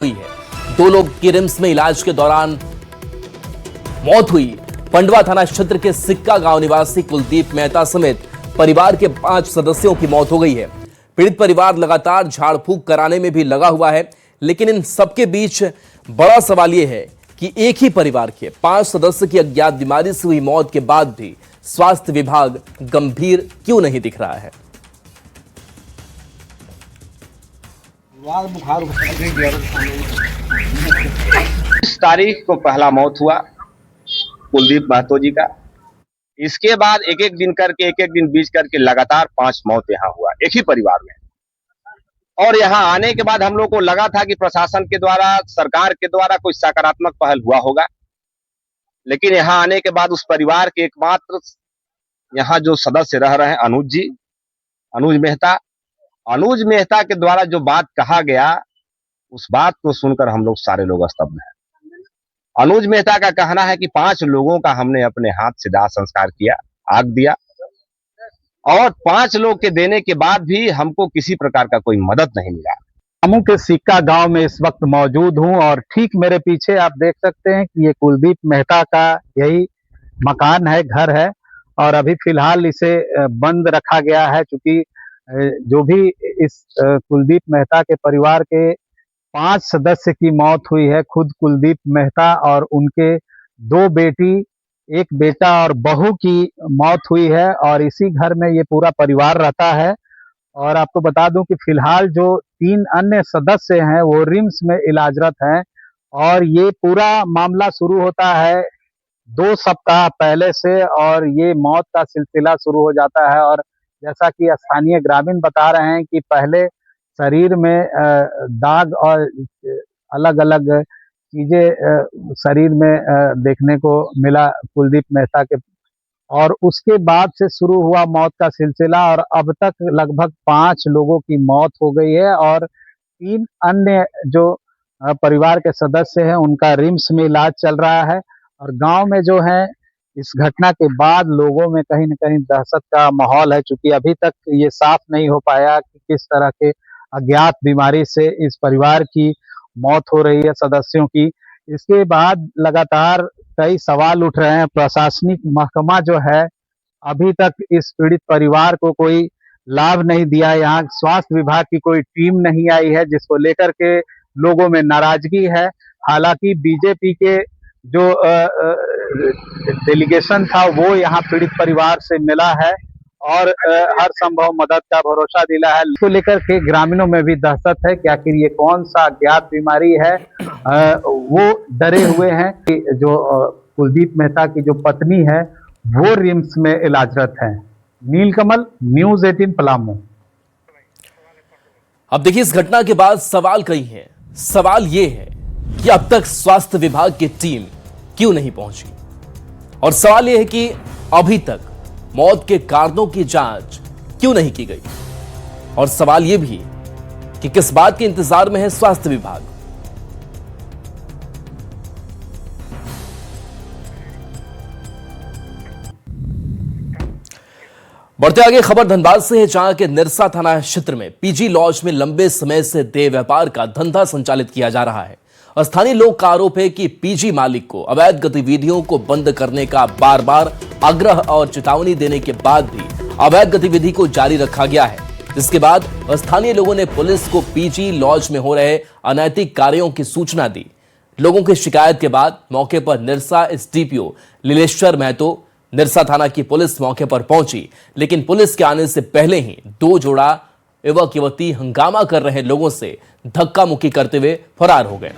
हुई है। 2 लोग की रिम्स में इलाज के दौरान मौत हुई। पंडवा थाना क्षेत्र के सिक्का गांव निवासी कुलदीप मेहता समेत परिवार के 5 सदस्यों की मौत हो गई है। पीड़ित परिवार लगातार झाड़ फूंक कराने में भी लगा हुआ है, लेकिन इन सबके बीच बड़ा सवाल यह है कि एक ही परिवार के 5 सदस्य की अज्ञात बीमारी से हुई मौत के बाद भी स्वास्थ्य विभाग गंभीर क्यों नहीं दिख रहा है। इस तारीख को पहला मौत हुआ कुलदीप महतो जी का। इसके बाद एक एक दिन बीच करके लगातार 5 मौत यहाँ हुआ एक ही परिवार में। और यहाँ आने के बाद हम लोग को लगा था कि प्रशासन के द्वारा, सरकार के द्वारा कोई सकारात्मक पहल हुआ होगा, लेकिन यहाँ आने के बाद उस परिवार के एकमात्र यहाँ जो सदस्य रह रहे हैं अनुज मेहता के द्वारा जो बात कहा गया, उस बात को सुनकर हम लोग सारे लोग स्तब्ध हैं। अनुज मेहता का कहना है कि 5 लोगों का हमने अपने हाथ से दाह संस्कार किया, आग दिया, और 5 लोग के देने के बाद भी हमको किसी प्रकार का कोई मदद नहीं मिला। रामू के सिक्का गांव में इस वक्त मौजूद हूं और ठीक मेरे पीछे आप देख सकते हैं कि ये कुलदीप मेहता का यही मकान है, घर है, और अभी फिलहाल इसे बंद रखा गया है, क्योंकि जो भी इस कुलदीप मेहता के परिवार के 5 सदस्य की मौत हुई है, खुद कुलदीप मेहता और उनके 2 बेटी, 1 बेटा और बहू की मौत हुई है, और इसी घर में ये पूरा परिवार रहता है। और आपको बता दूं कि फिलहाल जो 3 अन्य सदस्य हैं वो रिम्स में इलाजरत हैं, और ये पूरा मामला शुरू होता है 2 सप्ताह पहले से, और ये मौत का सिलसिला शुरू हो जाता है। और जैसा कि स्थानीय ग्रामीण बता रहे हैं कि पहले शरीर में दाग और अलग अलग चीजें शरीर में देखने को मिला कुलदीप मेहता के, और उसके बाद से शुरू हुआ मौत का सिलसिला, और अब तक लगभग 5 लोगों की मौत हो गई है, और 3 अन्य जो परिवार के सदस्य हैं उनका रिम्स में इलाज चल रहा है। और गांव में जो है इस घटना के बाद लोगों में कहीं न कहीं दहशत का माहौल है, क्योंकि अभी तक ये साफ नहीं हो पाया कि किस तरह के अज्ञात बीमारी से इस परिवार की मौत हो रही है सदस्यों की। इसके बाद लगातार कई सवाल उठ रहे हैं। प्रशासनिक महकमा जो है अभी तक इस पीड़ित परिवार को कोई लाभ नहीं दिया। यहाँ स्वास्थ्य विभाग की कोई टीम नहीं आई है, जिसको लेकर के लोगों में नाराजगी है। हालांकि बीजेपी के जो डेलीगेशन था वो यहाँ पीड़ित परिवार से मिला है और हर संभव मदद का भरोसा दिला है। इसको लेकर के ग्रामीणों में भी दहशत है कि आखिर ये कौन सा अज्ञात बीमारी है। वो डरे हुए हैं कि जो कुलदीप मेहता की जो पत्नी है वो रिम्स में इलाजरत है। नीलकमल, न्यूज़ 18 पलामू। अब देखिए, इस घटना के बाद सवाल कई हैं। सवाल यह है कि अब तक स्वास्थ्य विभाग की टीम क्यों नहीं पहुंची, और सवाल यह है कि अभी तक मौत के कारणों की जांच क्यों नहीं की गई, और सवाल यह भी कि किस बात के इंतजार में है स्वास्थ्य विभाग। बढ़ते आगे, खबर धनबाद से है, जहां के निरसा थाना क्षेत्र में पीजी लॉज में लंबे समय से देह व्यापार का धंधा संचालित किया जा रहा है। स्थानीय लोग का आरोप है कि पीजी मालिक को अवैध गतिविधियों को बंद करने का बार बार आग्रह और चेतावनी देने के बाद भी अवैध गतिविधि को जारी रखा गया है, जिसके बाद स्थानीय लोगों ने पुलिस को पीजी लॉज में हो रहे अनैतिक कार्यों की सूचना दी। लोगों की शिकायत के बाद मौके पर निरसा एसडीपीओ लीलेश्वर महतो, निरसा थाना की पुलिस मौके पर पहुंची, लेकिन पुलिस के आने से पहले ही 2 जोड़ा युवक युवती हंगामा कर रहे लोगों से धक्का मुक्की करते हुए फरार हो गए।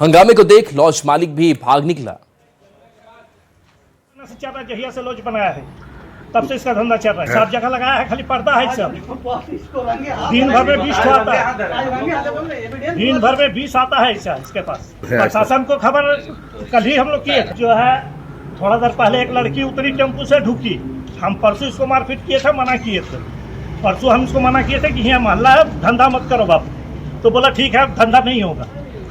हंगामे को देख लॉज मालिक भी भाग निकला। जहिया से लॉज बनाया है तब से इसका धंधा चल रहा है। सब जगह लगाया है, खाली पर्दा है सब। दिन भर में 20 आता है, दिन भर में 20 आता है इसके पास। प्रशासन को खबर कल ही हम लोग किए, जो है थोड़ा देर पहले एक लड़की उतरी टेम्पू से, ढुकी। हम परसों इसको मारपीट किए थे, मना किए थे। परसों हम इसको मना किए थे कि यहाँ मोहल्ला है, धंधा मत करो बापू। तो बोला ठीक है, धंधा नहीं होगा।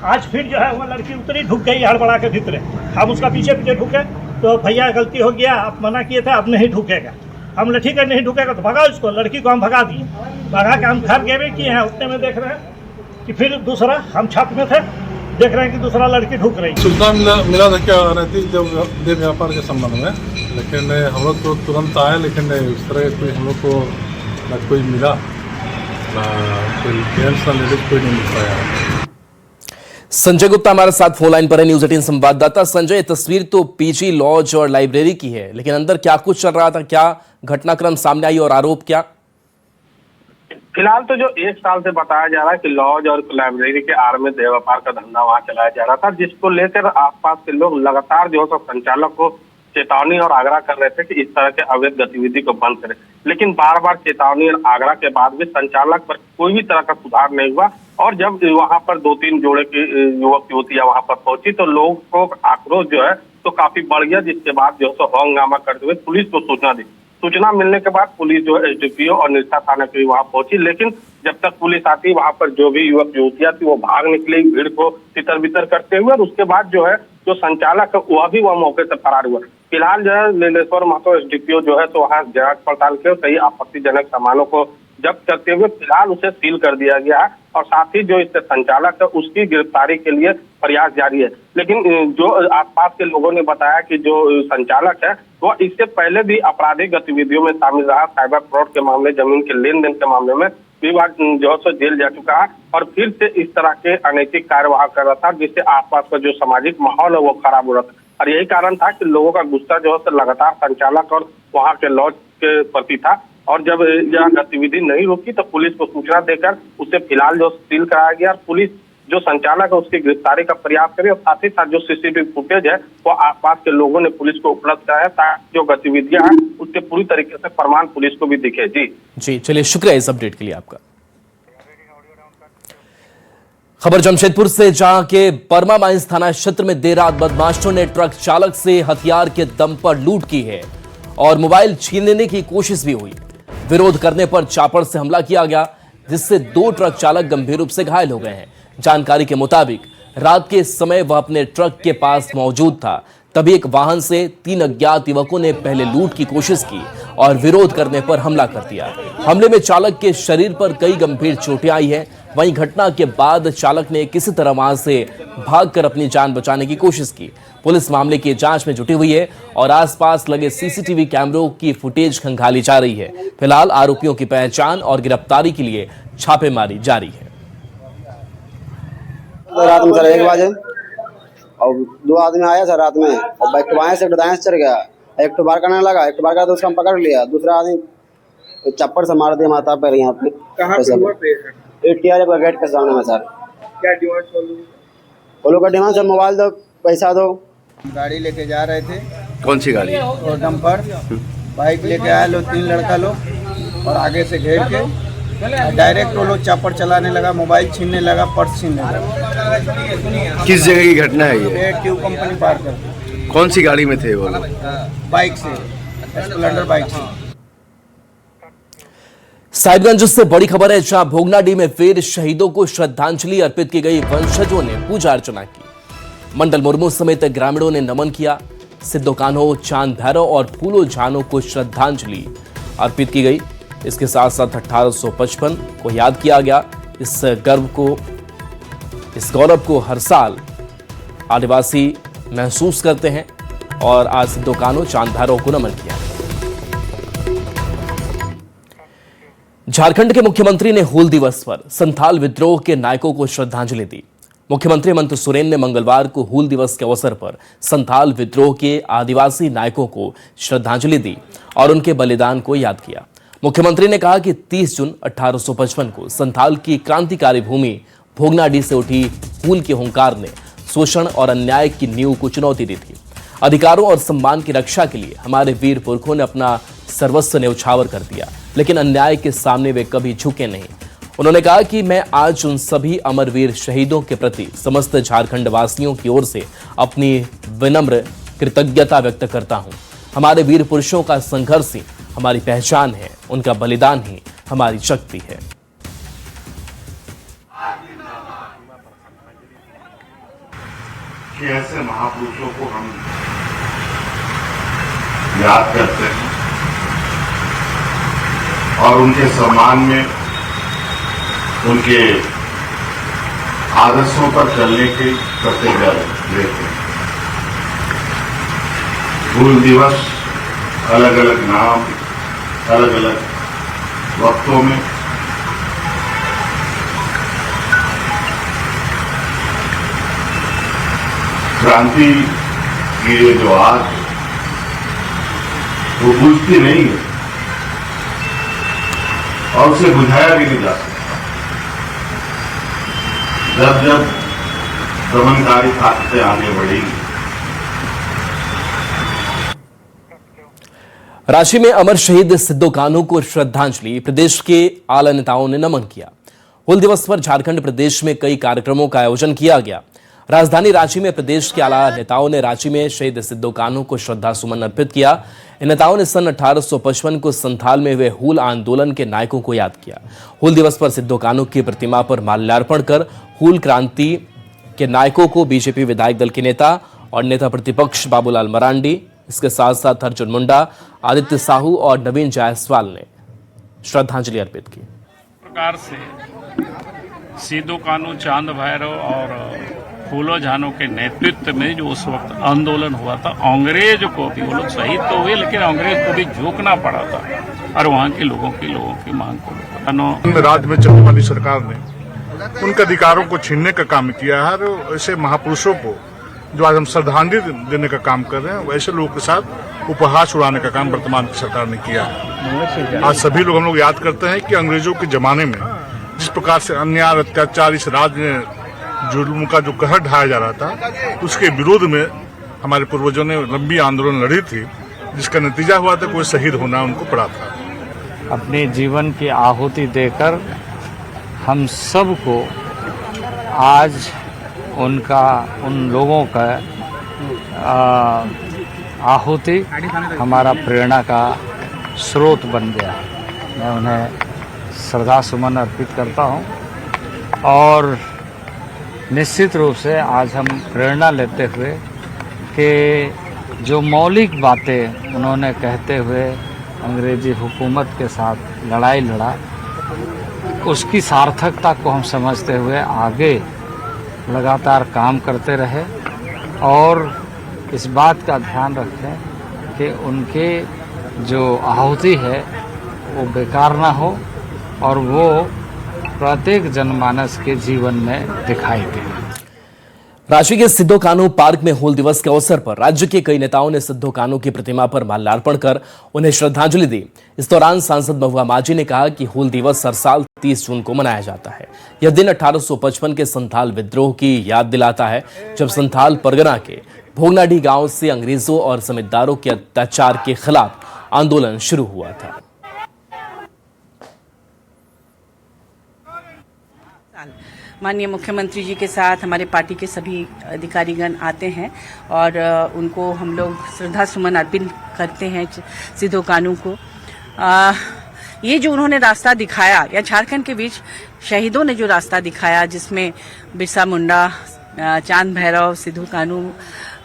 आज फिर जो है वो लड़की उतरी, ढुक गई हड़बड़ा के भीतर। हम उसका पीछे पीछे ढुके, तो भैया गलती हो गया, आप मना किए थे, अब नहीं ढुकेगा। हम बोले ठीक है, नहीं ढुकेगा तो भगाओ इसको। लड़की को हम भगा दिए, भगा के हम घर गए किए हैं। उतने में देख रहे हैं कि फिर दूसरा हम छत में थे, देख रहे हैं कि दूसरा लड़की ढूक रही है। सूचना मिला था क्या रहती जब देह व्यापार के संबंध में, लेकिन हम लोग तो तुरंत आए, लेकिन उस तरह कोई हम लोग को ना कोई मिला, ना कोई जेंट्स ना लेडीज कोई नहीं मिल पाया। संजय गुप्ता हमारे साथ फोन लाइन पर है, न्यूज 18 संवाददाता। संजय, तस्वीर तो पीजी लॉज और लाइब्रेरी की है, लेकिन अंदर क्या कुछ चल रहा था, क्या घटनाक्रम सामने आई और आरोप क्या? फिलहाल तो जो 1 साल से बताया जा रहा है कि लॉज और लाइब्रेरी के आड़ में देह व्यापार का धंधा वहां चलाया जा रहा था, जिसको लेकर आसपास के लोग लगातार जो है संचालक को चेतावनी और आग्रह कर रहे थे कि इस तरह के अवैध गतिविधि को बंद करें। लेकिन बार बार चेतावनी और आग्रह के बाद भी संचालक पर कोई भी तरह का सुधार नहीं हुआ। और जब वहां पर 2-3 जोड़े की युवक युवतियां वहां पर पहुंची तो लोगों को आक्रोश जो है तो काफी बढ़ गया, जिसके बाद जो है हंगामा करते हुए पुलिस को सूचना दी। सूचना मिलने के बाद पुलिस जो है एसडीपीओ और निरसा थाना के वहां पहुंची, लेकिन जब तक पुलिस आती वहां पर जो भी युवक युवतियां थी वो भाग निकली भीड़ को तितर बितर करते हुए। और उसके बाद जो है जो संचालक है वह भी वह मौके से फरार हुआ। फिलहाल जो है नीलेश्वर महतो एसडीपीओ जो है तो वहाँ जांच पड़ताल के कई आपत्तिजनक सामानों को जब्त करते हुए फिलहाल उसे सील कर दिया गया है और साथ ही जो इससे संचालक है उसकी गिरफ्तारी के लिए प्रयास जारी है। लेकिन जो आसपास के लोगों ने बताया कि जो संचालक है वो इससे पहले भी आपराधिक गतिविधियों में शामिल रहा, साइबर फ्रॉड के मामले, जमीन के लेन देन के मामले में भी जो है जेल जा चुका है और फिर से इस तरह के अनैतिक कार्य वहाँ कर रहा था, जिससे आसपास का जो सामाजिक माहौल है वो खराब हो रहा था। और यही कारण था कि लोगों का गुस्सा जो है लगातार संचालक और वहाँ के लॉज के प्रति था। और जब यह गतिविधि नहीं रुकी तो पुलिस को सूचना देकर उसे फिलहाल जो सील कराया गया और पुलिस जो संचालक है उसकी गिरफ्तारी का प्रयास करे और साथ ही साथ जो सीसीटीवी फुटेज है वो आसपास के लोगों ने पुलिस को उपलब्ध कराया ताकि जो गतिविधियां हैं उसके पूरी तरीके से प्रमाण पुलिस को भी दिखे। जी चलिए, शुक्रिया इस अपडेट के लिए आपका। खबर जमशेदपुर से, जहां के परमा माइंस थाना क्षेत्र में देर रात बदमाशों ने ट्रक चालक से हथियार के दम पर लूट की है और मोबाइल छीन लेने की कोशिश भी हुई। विरोध करने पर चापड़ से हमला किया गया, जिससे 2 ट्रक चालक गंभीर रूप से घायल हो गए हैं। जानकारी के मुताबिक रात के समय वह अपने ट्रक के पास मौजूद था, तभी एक वाहन से 3 अज्ञात युवकों ने पहले लूट की कोशिश की और विरोध करने पर हमला कर दिया। हमले में चालक के शरीर पर कई गंभीर चोटें आई हैं। वहीं घटना के बाद चालक ने किसी तरह वहां से भागकर अपनी जान बचाने की कोशिश की। पुलिस मामले की जांच में जुटी हुई है और आसपास लगे सीसीटीवी कैमरों की फुटेज खंगाली जा रही है। फिलहाल आरोपियों की पहचान और गिरफ्तारी के लिए छापेमारी जारी है। रात में सर 1 बजे और 2 आदमी आया सर रात में और बाइक तो बाएं से दाएं से चढ़ गया। एक तो बार करने लगा, एक तो बार करा तो उसका हम पकड़ लिया। दूसरा आदमी चप्पड़ से मार दिया माथा पर यहाँ पे। कहाँ पे? टीआरएफ का गेट के सामने में सर। क्या डिमांड? वो लोग का डिमांड सर मोबाइल दो, पैसा दो। गाड़ी लेके जा रहे थे। कौन सी गाड़ी? और डंपर बाइक लेके आए लोग, 3 लड़का लोग, और आगे से घेर के डायरेक्ट वो लोग चापड़ चलाने लगा, मोबाइल छीनने लगा, पर्स छीनने लगा। किस जगह की घटना है ये? ट्यूब कंपनी पार कर। कौन सी गाड़ी में थे वो लोग? बाइक से, स्प्लेंडर बाइक से। साहिबगंज से बड़ी खबर है, जहां भोगनाडीह में वीर शहीदों को श्रद्धांजलि अर्पित की गई। वंशजों ने पूजा अर्चना की। मंडल मुर्मू समेत ग्रामीणों ने नमन किया। सिद्धो कान्हो, चांद भैरव और फूलो झानो को श्रद्धांजलि अर्पित की गई। इसके साथ साथ 1855 को याद किया गया। इस गौरव को हर साल आदिवासी महसूस करते हैं और आज सिद्धो कान्हो, चांद भैरव को नमन किया। झारखंड के मुख्यमंत्री ने हूल दिवस पर संथाल विद्रोह के नायकों को श्रद्धांजलि दी। मुख्यमंत्री हेमंत सोरेन ने मंगलवार को हूल दिवस के अवसर पर संथाल विद्रोह के आदिवासी नायकों को श्रद्धांजलि दी और उनके बलिदान को याद किया। मुख्यमंत्री ने कहा कि 30 जून 1855 को संथाल की क्रांतिकारी भूमि भोगनाडीह से उठी हूल के हुंकार ने शोषण और अन्याय की नींव को चुनौती दी थी। अधिकारों और सम्मान की रक्षा के लिए हमारे वीर पुरखों ने अपना सर्वस्व न्यौछावर कर दिया, लेकिन अन्याय के सामने वे कभी झुके नहीं। उन्होंने कहा कि मैं आज उन सभी अमरवीर शहीदों के प्रति समस्त झारखंड वासियों की ओर से अपनी विनम्र कृतज्ञता व्यक्त करता हूं। हमारे वीर पुरुषों का संघर्ष ही हमारी पहचान है, उनका बलिदान ही हमारी शक्ति है। कि ऐसे महापुरुषों को हम याद करते हैं और उनके सम्मान में, उनके आदर्शों पर चलने की प्रतिज्ञा लेते हैं। हूल दिवस अलग अलग नाम, अलग अलग वक्तों में क्रांति की ये जो आग है वो बुझती नहीं है और उसे बुझाया भी नहीं जा सकता। जब जब दमनकारी ताकतें आगे बढ़ेंगी। रांची में अमर शहीद सिद्धू कान्हू को श्रद्धांजलि प्रदेश के आला नेताओं ने नमन किया। हूल दिवस पर झारखंड प्रदेश में कई कार्यक्रमों का आयोजन किया गया। राजधानी रांची में प्रदेश के आला नेताओं ने रांची में शहीद सिद्धू कान्हू को श्रद्धासुमन अर्पित किया। इन नेताओं ने सन 1855 को संथाल में हुए हूल आंदोलन के नायकों को याद किया। हूल दिवस पर सिद्धू कान्हू की प्रतिमा पर माल्यार्पण कर हूल क्रांति के नायकों को बीजेपी विधायक दल के नेता और नेता प्रतिपक्ष बाबूलाल मरांडी, इसके साथ साथ अर्जुन मुंडा, आदित्य साहू और नवीन जायसवाल ने श्रद्धांजलि अर्पित की। प्रकार से सिद्धू कान्हू, चांद भैरव और फूलो झानो के नेतृत्व में जो उस वक्त आंदोलन हुआ था, अंग्रेज को भी, वो लोग शहीद तो हुए लेकिन अंग्रेज को भी झुकना पड़ा था और वहाँ के लोगों की मांग को राज्य में चलने वाली सरकार ने उनके अधिकारों को छीनने का काम किया है और ऐसे महापुरुषों को जो आज हम श्रद्धांजलि देने का काम कर रहे हैं, वैसे लोगों के साथ उपहास उड़ाने का काम वर्तमान की सरकार ने किया है। आज सभी लोग हम लोग याद करते हैं कि अंग्रेजों के जमाने में जिस प्रकार से अन्याय अत्याचार इस राज्य में जुल्म का जो कहर ढाया जा रहा था, उसके विरोध में हमारे पूर्वजों ने लंबी आंदोलन लड़ी थी, जिसका नतीजा हुआ था कोई शहीद होना उनको पड़ा था। अपने जीवन की आहुति देकर हम सबको आज उन लोगों का आहुति हमारा प्रेरणा का स्रोत बन गया। मैं उन्हें श्रद्धा सुमन अर्पित करता हूं और निश्चित रूप से आज हम प्रेरणा लेते हुए कि जो मौलिक बातें उन्होंने कहते हुए अंग्रेजी हुकूमत के साथ लड़ाई लड़ा, उसकी सार्थकता को हम समझते हुए आगे लगातार काम करते रहे और इस बात का ध्यान रखें कि उनके जो आहुति है वो बेकार ना हो और वो प्रत्येक जनमानस के जीवन में दिखाई दे। रांची के सिद्धू कान्हू पार्क में हूल दिवस के अवसर पर राज्य के कई नेताओं ने सिद्धू कान्हू की प्रतिमा पर माल्यार्पण कर उन्हें श्रद्धांजलि दी। इस दौरान सांसद महुआ माझी ने कहा कि हूल दिवस हर साल 30 जून को मनाया जाता है। यह दिन 1855 के संथाल विद्रोह की याद दिलाता है, जब संथाल परगना के भोगनाडीह गांव से अंग्रेजों और जमींदारों के अत्याचार के खिलाफ आंदोलन शुरू हुआ था। माननीय मुख्यमंत्री जी के साथ हमारे पार्टी के सभी अधिकारीगण आते हैं और उनको हम लोग श्रद्धा सुमन अर्पित करते हैं सिद्धू कान्हू को। ये जो उन्होंने रास्ता दिखाया, या झारखंड के बीच शहीदों ने जो रास्ता दिखाया, जिसमें बिरसा मुंडा, चांद भैरव, सिद्धू कान्हू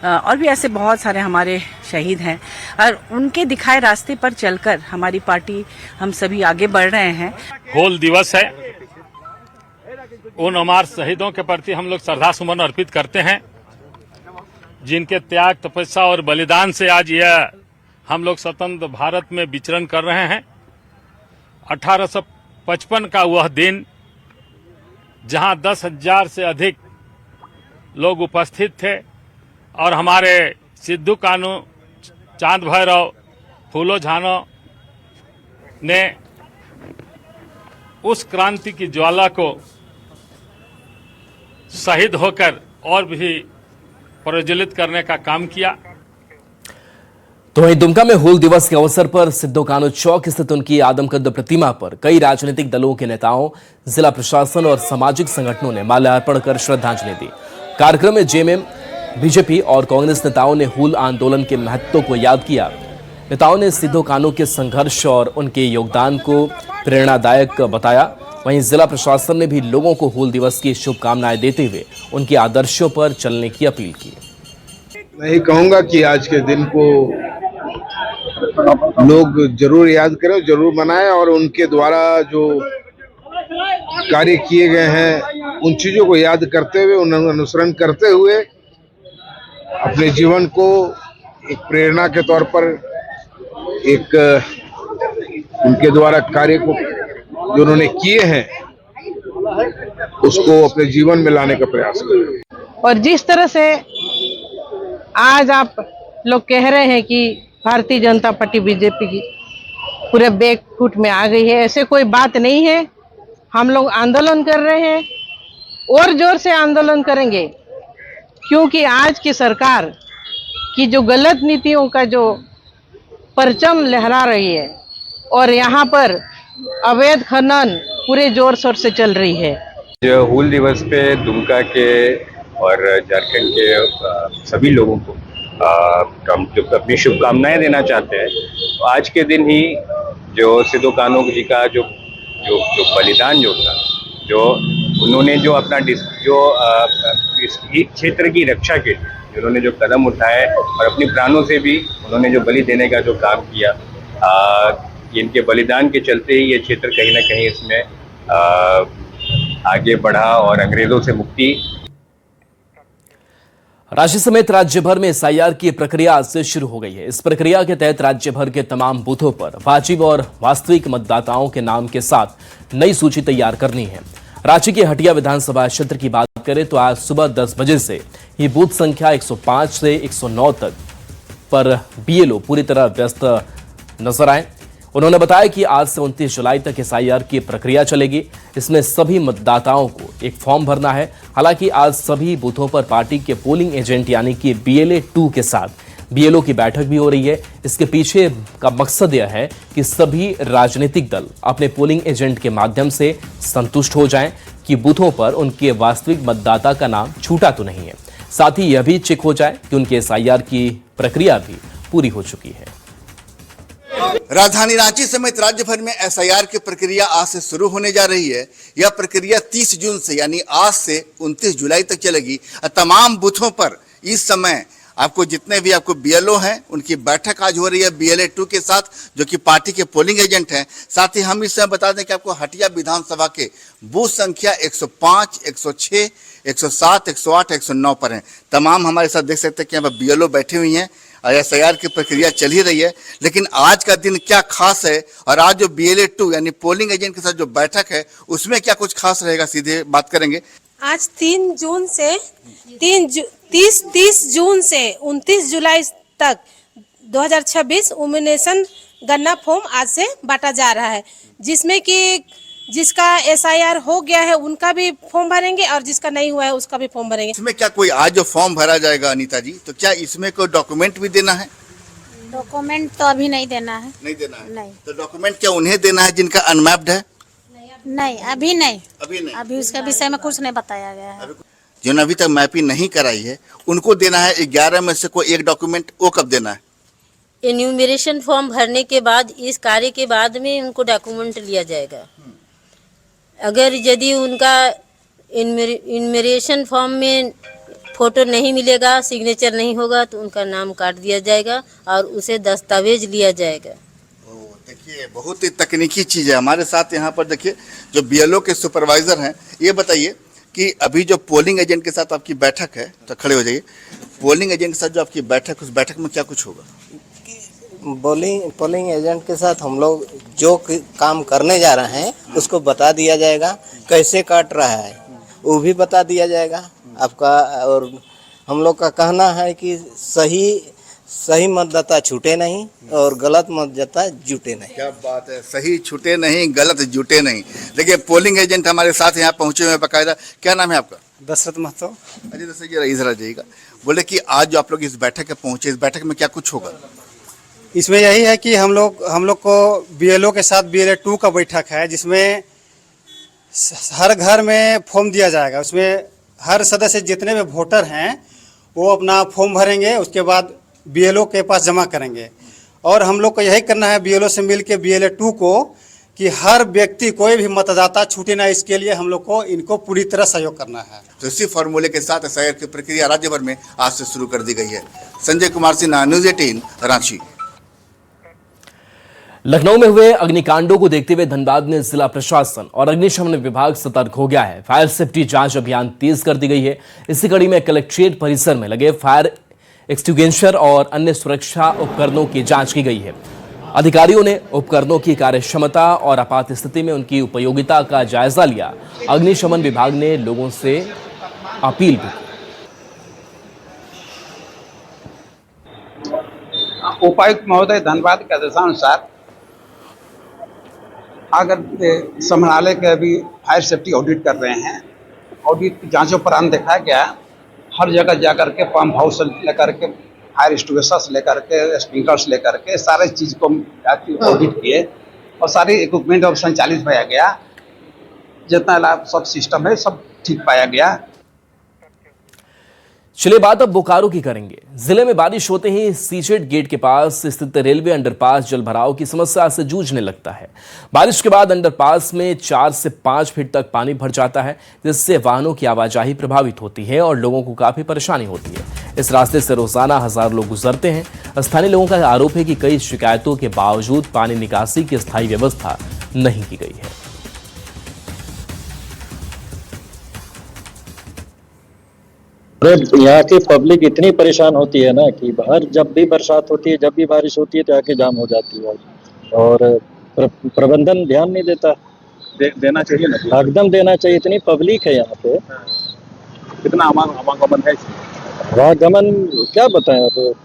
और भी ऐसे बहुत सारे हमारे शहीद हैं, और उनके दिखाए रास्ते पर चलकर हमारी पार्टी, हम सभी आगे बढ़ रहे हैं। हूल दिवस है, उन हमारे शहीदों के प्रति हम लोग श्रद्धा सुमन अर्पित करते हैं, जिनके त्याग, तपस्या और बलिदान से आज यह हम लोग स्वतंत्र भारत में विचरण कर रहे हैं। 1855 का वह दिन जहां 10,000 से अधिक लोग उपस्थित थे और हमारे सिद्धू कान्हू, चांद भैरव, फूलो झानो ने उस क्रांति की ज्वाला को शहीद होकर और भी प्रज्वलित करने का काम किया। तो वहीं दुमका में हूल दिवस के अवसर पर सिद्धू कान्हू चौक स्थित उनकी आदमकद प्रतिमा पर कई राजनीतिक दलों के नेताओं, जिला प्रशासन और सामाजिक संगठनों ने माल्यार्पण कर श्रद्धांजलि दी। कार्यक्रम में जेएमएम, बीजेपी और कांग्रेस नेताओं ने हूल आंदोलन के महत्व को याद किया। नेताओं ने सिद्धू कान्हू के संघर्ष और उनके योगदान को प्रेरणादायक बताया। वहीं जिला प्रशासन ने भी लोगों को हूल दिवस की शुभकामनाएं देते हुए उनके आदर्शों पर चलने की अपील की। मैं ये कहूंगा कि आज के दिन को लोग जरूर याद करें, जरूर मनाएं और उनके द्वारा जो कार्य किए गए हैं उन चीजों को याद करते हुए, उन अनुसरण करते हुए अपने जीवन को एक प्रेरणा के तौर पर, एक उनके द्वारा कार्य को जो उन्होंने किए हैं उसको अपने जीवन में लाने का प्रयास करें। और जिस तरह से आज आप लोग कह रहे हैं कि भारतीय जनता पार्टी बीजेपी की पूरे बैकफुट में आ गई है, ऐसे कोई बात नहीं है। हम लोग आंदोलन कर रहे हैं और जोर से आंदोलन करेंगे, क्योंकि आज की सरकार की जो गलत नीतियों का जो परचम लहरा रही है और यहाँ पर अवैध खनन पूरे जोर शोर से चल रही है। जो हूल दिवस पे दुमका के और झारखंड के सभी लोगों को हम जो अपनी शुभकामनाएं देना चाहते हैं, तो आज के दिन ही जो सिद्धू कान्हू जी का जो बलिदान जो था, जो उन्होंने जो अपना इस क्षेत्र की रक्षा के लिए उन्होंने जो कदम उठाए और अपनी प्राणों से भी उन्होंने जो बलि देने का जो काम किया, इनके बलिदान के चलते ही ये क्षेत्र कहीं ना कहीं इसमें आगे बढ़ा और अंग्रेजों से मुक्ति। राज्य समेत राज्य भर में एसआईआर की प्रक्रिया आज से शुरू हो गई है। इस प्रक्रिया के तहत राज्य भर के तमाम बूथों पर वाजिब और वास्तविक मतदाताओं के नाम के साथ नई सूची तैयार करनी है। रांची के हटिया विधानसभा क्षेत्र की बात करें तो आज सुबह 10 बजे से ही बूथ संख्या 105 से 109 तक पर बीएलओ पूरी तरह व्यस्त नजर आए। उन्होंने बताया कि आज से 29 जुलाई तक एसआईआर की प्रक्रिया चलेगी। इसमें सभी मतदाताओं को एक फॉर्म भरना है। हालांकि आज सभी बूथों पर पार्टी के पोलिंग एजेंट यानी कि BLA 2 के साथ बीएलओ की बैठक भी हो रही है। इसके पीछे का मकसद यह है कि सभी राजनीतिक दल अपने पोलिंग एजेंट के माध्यम से संतुष्ट हो जाएं कि बूथों पर उनके वास्तविक मतदाता का नाम छूटा तो नहीं है। साथ ही यह भी चेक हो जाए कि उनके एसआईआर की प्रक्रिया भी पूरी हो चुकी है। राजधानी रांची समेत राज्य भर में एसआईआर की प्रक्रिया आज से शुरू होने जा रही है। यह प्रक्रिया 30 जून से यानी आज से 29 जुलाई तक चलेगी। तमाम बूथों पर इस समय आपको जितने भी आपको बीएलओ हैं उनकी बैठक आज हो रही है BLA 2 के साथ, जो कि पार्टी के पोलिंग एजेंट हैं। साथ ही हम इस समय बता दें कि आपको हटिया विधानसभा के बूथ संख्या 105, 106, 107, 108, 109 पर हैं। तमाम हमारे साथ देख सकते हैं कि यहाँ पर बीएलओ बैठी हुई हैं और एसआईआर की प्रक्रिया चल ही रही है। लेकिन आज का दिन क्या खास है और आज जो BLA 2 यानी पोलिंग एजेंट के साथ जो बैठक है उसमें क्या कुछ खास रहेगा, सीधे बात करेंगे। आज 3 जून से 30 जून से 29 जुलाई तक 2026 उम्मीनेशन गन्ना फॉर्म आज से बांटा जा रहा है, जिसमें कि जिसका एसआईआर हो गया है उनका भी फॉर्म भरेंगे और जिसका नहीं हुआ है उसका भी फॉर्म भरेंगे। इसमें क्या कोई आज जो फॉर्म भरा जाएगा अनीता जी, तो क्या इसमें कोई डॉक्यूमेंट भी देना है? डॉक्यूमेंट तो अभी नहीं देना है। नहीं देना है? नहीं। तो डॉक्यूमेंट क्या उन्हें देना है जिनका अनमैप्ड है? नहीं, अभी नहीं। अभी नहीं, अभी उसके विषय में कुछ नहीं बताया गया है। जिन्होंने अभी तक मैपिंग नहीं कराई है उनको देना है 11 में से कोई एक डॉक्यूमेंट। वो कब देना है? एन्यूमरेशन फॉर्म भरने के बाद, इस कार्य के बाद में उनको डॉक्यूमेंट लिया जाएगा। अगर यदि उनका एन्यूमरेशन फॉर्म में फोटो नहीं मिलेगा, सिग्नेचर नहीं होगा, तो उनका नाम काट दिया जाएगा और उसे दस्तावेज लिया जाएगा। देखिए बहुत ही तकनीकी चीज़ है। हमारे साथ यहाँ पर देखिए जो बीएलओ के सुपरवाइजर हैं, ये बताइए कि अभी जो पोलिंग एजेंट के साथ आपकी बैठक है, तो खड़े हो जाइए। पोलिंग एजेंट के साथ जो आपकी बैठक, उस बैठक में क्या कुछ होगा? पोलिंग एजेंट के साथ हम लोग जो काम करने जा रहे हैं उसको बता दिया जाएगा, कैसे काट रहा है वो भी बता दिया जाएगा आपका। और हम लोग का कहना है कि सही मतदाता छूटे नहीं और गलत मतदाता जुटे नहीं। क्या बात है, सही छूटे नहीं, गलत जुटे नहीं। देखिए पोलिंग एजेंट हमारे साथ यहाँ पहुँचे हुए हैं बाकायदा। क्या नाम है आपका? दशरथ महतो। अजय दशरथ जी इधर आ जाइएगा। बोले कि आज जो आप लोग इस बैठक में पहुँचे, इस बैठक में क्या कुछ होगा? इसमें यही है कि हम लोग को बीएलओ के साथ BLA 2 का बैठक है, जिसमें हर घर में फॉर्म दिया जाएगा। उसमें हर सदस्य जितने भी वोटर हैं वो अपना फॉर्म भरेंगे, उसके बाद बीएलओ के पास जमा करेंगे। और हम लोग को यही करना है बीएलओ से मिल के BLA 2 को, कि हर व्यक्ति कोई भी मतदाता छूटे ना, इसके लिए हम लोग को इनको पूरी तरह सहयोग करना है। तो इसी फॉर्मूले के साथ एसआईआर की प्रक्रिया राज्य भर में आज से शुरू कर दी गई है। संजय कुमार सिन्हा, न्यूज़ 18 रांची। लखनऊ में हुए अग्निकांडों को देखते हुए धनबाद में जिला प्रशासन और अग्निशमन विभाग सतर्क हो गया है। फायर सेफ्टी जांच अभियान तेज कर दी गई है। इसी कड़ी में कलेक्ट्रेट परिसर में लगे फायर एक्सटिंग्विशर और अन्य सुरक्षा उपकरणों की जांच की गई है। अधिकारियों ने उपकरणों की कार्यक्षमता और आपात स्थिति में उनकी उपयोगिता का जायजा लिया। अग्निशमन विभाग ने लोगों से अपील भी की। उपायुक्त महोदय धनबाद के आदेशानुसार अगर समरालय के अभी फायर सेफ्टी ऑडिट कर रहे हैं, ऑडिट की जांचों पर देखा गया हर जगह जाकर के पंप हाउस से लेकर के फायर एक्सटिंग्विशर्स लेकर के स्प्रिंकलर्स लेकर के सारे चीज को ऑडिट किए और सारे इक्विपमेंट अब संचालित पाया गया। जितना सब सिस्टम है सब ठीक पाया गया। चलिए बात अब बोकारो की करेंगे। जिले में बारिश होते ही सीजेड गेट के पास स्थित रेलवे अंडरपास जलभराव की समस्या से जूझने लगता है। बारिश के बाद अंडरपास में 4 से 5 फीट तक पानी भर जाता है, जिससे वाहनों की आवाजाही प्रभावित होती है और लोगों को काफी परेशानी होती है। इस रास्ते से रोजाना हजारों लोग गुजरते हैं। स्थानीय लोगों का आरोप है कि कई शिकायतों के बावजूद पानी निकासी की स्थायी व्यवस्था नहीं की गई है। यहाँ की पब्लिक इतनी परेशान होती है ना कि बाहर जब भी बरसात होती है, जब भी बारिश होती है तो आके जाम हो जाती है और प्रबंधन ध्यान नहीं देता। देना चाहिए ना, एकदम देना चाहिए। इतनी पब्लिक है यहाँ पे। कितना आवागमन है? आवागमन क्या बताएं, अब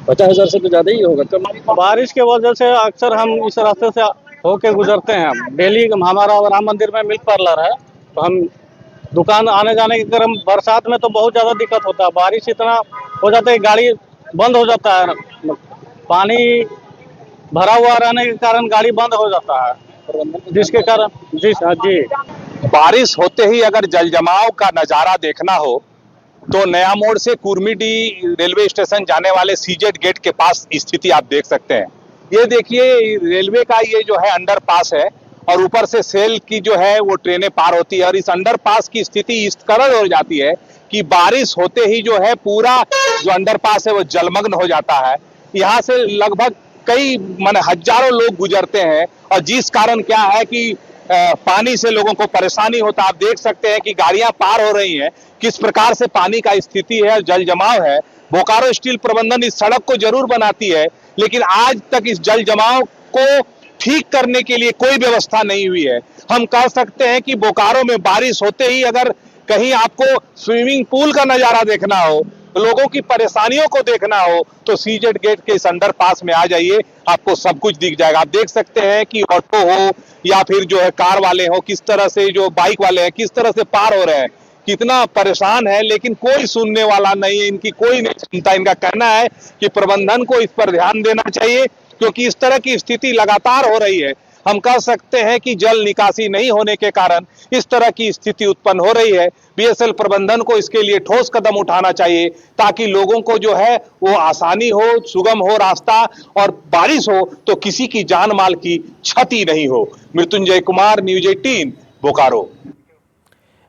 50,000 से तो ज्यादा ही होगा। बारिश के वजह से अक्सर हम इस रास्ते से होके गुजरते हैं। डेली हमारा राम मंदिर में मिल्क पार्लर है, तो हम दुकान आने जाने के क्रम बरसात में तो बहुत ज़्यादा दिक्कत होता है। बारिश इतना हो जाता है गाड़ी बंद हो जाता है, पानी भरा हुआ रहने के कारण गाड़ी बंद हो जाता है, जिसके कारण जी बारिश होते ही अगर जल जमाव का नज़ारा देखना हो तो नया मोड़ से कुर्मीडी रेलवे स्टेशन जाने वाले सीजेड गेट के पास स्थिति आप देख सकते हैं। ये देखिए रेलवे का ये जो है अंडरपास है और ऊपर से सेल की जो है वो ट्रेनें पार होती है और इस अंडरपास की स्थिति इस तरह हो जाती है कि बारिश होते ही जो है पूरा जो अंडरपास है वो जलमग्न हो जाता है। यहाँ से लगभग कई हजारों लोग गुजरते हैं और जिस कारण क्या है कि पानी से लोगों को परेशानी होता है। आप देख सकते हैं कि गाड़ियां पार हो रही हैं, किस प्रकार से पानी का स्थिति है, जल जमाव है। बोकारो स्टील प्रबंधन इस सड़क को जरूर बनाती है, लेकिन आज तक इस जल जमाव को ठीक करने के लिए कोई व्यवस्था नहीं हुई है। हम कह सकते हैं कि बोकारो में बारिश होते ही अगर कहीं आपको स्विमिंग पूल का नजारा देखना हो, लोगों की परेशानियों को देखना हो, तो सीजेड गेट के इस अंडरपास में आ जाइए, आपको सब कुछ दिख जाएगा। आप देख सकते हैं कि ऑटो हो या फिर जो है कार वाले हो, किस तरह से जो बाइक वाले हैं किस तरह से पार हो रहे हैं, कितना परेशान है, लेकिन कोई सुनने वाला नहीं है, इनकी कोई नहीं सुनता। इनका कहना है कि प्रबंधन को इस पर ध्यान देना चाहिए, क्योंकि इस तरह की स्थिति लगातार हो रही है। हम कह सकते हैं कि जल निकासी नहीं होने के कारण इस तरह की स्थिति उत्पन्न हो रही है। बीएसएल प्रबंधन को इसके लिए ठोस कदम उठाना चाहिए ताकि लोगों को जो है वो आसानी हो, सुगम हो रास्ता, और बारिश हो तो किसी की जान माल की क्षति नहीं हो। मृत्युंजय कुमार, न्यूज 18, बोकारो।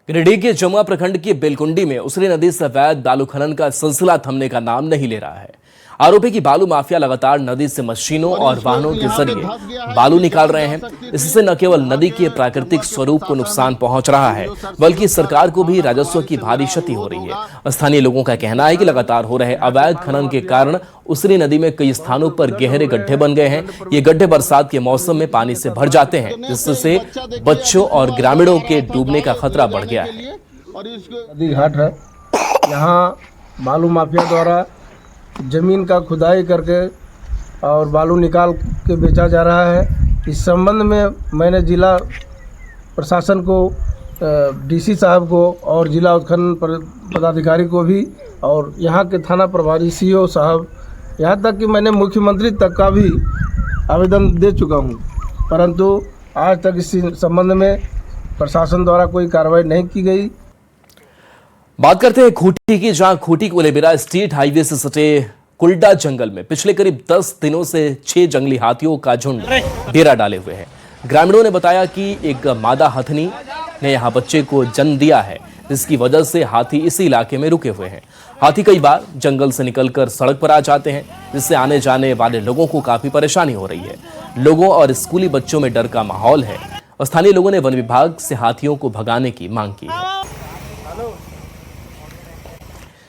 गिरिडीह के जमुआ प्रखंड की बेलकुंडी में उसरी नदी से अवैध बालू खनन का सिलसिला थमने का नाम नहीं ले रहा है। आरोपी की बालू माफिया लगातार नदी से मशीनों और वाहनों के जरिए बालू निकाल रहे हैं। इससे न केवल नदी के प्राकृतिक स्वरूप को नुकसान पहुंच रहा है, बल्कि सरकार को भी राजस्व की भारी क्षति हो रही है। स्थानीय लोगों का कहना है कि लगातार हो रहे अवैध खनन के कारण उसरी नदी में कई स्थानों पर गहरे गड्ढे बन गए हैं। ये गड्ढे बरसात के मौसम में पानी से भर जाते हैं, जिससे बच्चों और ग्रामीणों के डूबने का खतरा बढ़ गया है। नदी घाट है, यहाँ बालू माफिया द्वारा जमीन का खुदाई करके और बालू निकाल के बेचा जा रहा है। इस संबंध में मैंने जिला प्रशासन को, डीसी साहब को और जिला उत्खनन पदाधिकारी को भी और यहाँ के थाना प्रभारी सीओ साहब, यहाँ तक कि मैंने मुख्यमंत्री तक का भी आवेदन दे चुका हूँ, परंतु आज तक इस संबंध में प्रशासन द्वारा कोई कार्रवाई नहीं की गई। बात करते हैं खूंटी की, जहां खूंटी कोलेबिरा स्टेट हाईवे से सटे कुल्डा जंगल में पिछले करीब 10 दिनों से 6 जंगली हाथियों का झुंड डेरा डाले हुए है। ग्रामीणों ने बताया कि एक मादा हथनी ने यहां बच्चे को जन्म दिया है। जिसकी वजह से हाथी इसी इलाके में रुके हुए हैं। हाथी कई बार जंगल से निकलकर सड़क पर आ जाते हैं, जिससे आने जाने वाले लोगों को काफी परेशानी हो रही है। लोगों और स्कूली बच्चों में डर का माहौल है और स्थानीय लोगों ने वन विभाग से हाथियों को भगाने की मांग की है।